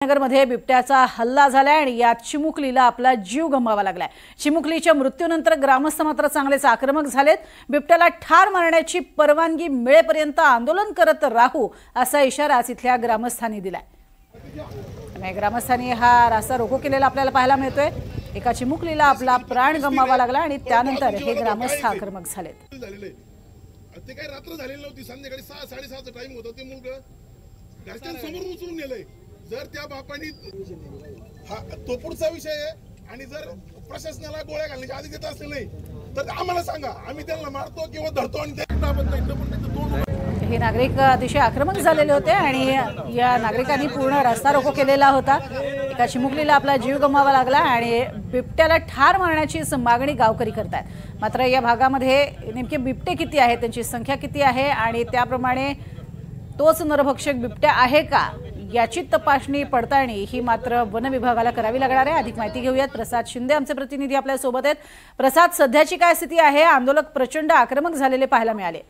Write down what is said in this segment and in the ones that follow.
नगरमध्ये बिबट्याचा हल्ला झालाय आणि यात चिमुकलीला आपला जीव गमवावा लागलाय। चिमुकलीच्या मृत्यूनंतर ग्रामस्थ मात्र चांगलेच आक्रमक झालेत। बिबट्याला ठार मारण्याची परवानगी मिळेपर्यंत आंदोलन करत राहू असा इशारा इथल्या ग्रामस्थांनी दिलाय। ग्रामस्थांनी हा रास्ता रोको केलेला आपल्याला पाहायला मिळतोय। एका चिमुकलीला आपला प्राण गमवावा लागला आणि त्यानंतर हे ग्रामस्थ आक्रमक झालेत। ते काय रात्र झालेली नव्हती, संध्याकाळी 6:30चा टाइम होता। ते मुलगा घरच्यांसमोर उचलून नेलंय। जर त्या बापांनी हा तो पुढचा विषय आहे आणि जर प्रशासनाला गोळ्या घालण्याची आधी देत असले नाही तर आम्हाला सांगा, आम्ही त्यांना मारतो किंवा धरतो आणि हे नागरिक अतिशय आक्रमक झालेले होते आणि या नागरिकांनी पूर्ण रस्ता रोको केलेला होता। एका चिमुकलीला आपला जीव गमवावा लागला आणि बिबट्याला ठार मारण्याची मागणी गावकरी करतात। मात्र या भागामध्ये नेमके बिबटे किती आहेत, त्यांची संख्या किती आहे आणि त्याप्रमाणे तोच नरभक्षक बिबट्या आहे का याची तपासणी पडताळणी ही मात्र वन विभागाला करावी लागणार आहे। अधिक माहिती घेऊयात। प्रसाद शिंदे आमचे प्रतिनिधी आपल्या सोबत आहेत। प्रसाद, सध्याची काय स्थिती आहे? आंदोलक प्रचंड आक्रमक झालेले पाहायला मिळाले।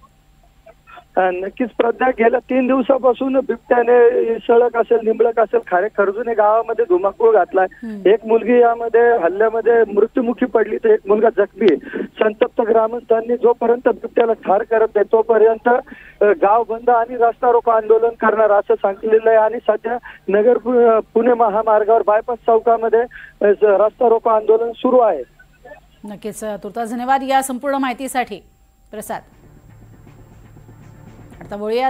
नक्कीच प्रज्ञा, गेल्या 3 दिवसापासून बिबट्याने सळक असेल, निंबळक असेल, खारे खर्जुने गावामध्ये धुमाकूळ घातलाय। एक मुलगी यामध्ये हल्ल्यामध्ये मृत्युमुखी पडली तर एक मुलगा जखमी। संतप्त ग्रामस्थांनी जोपर्यंत बिबट्याला ठार करत नाही तोपर्यंत गाव बंद आणि रस्ता रोको आंदोलन करणार असं सांगितलेलं आहे। आणि सध्या नगर पुणे महामार्गावर बायपास चौकामध्ये रस्ता रोको आंदोलन सुरू आहे। नक्कीच, तुर्तास धन्यवाद या संपूर्ण माहितीसाठी प्रसाद। आता बोलूया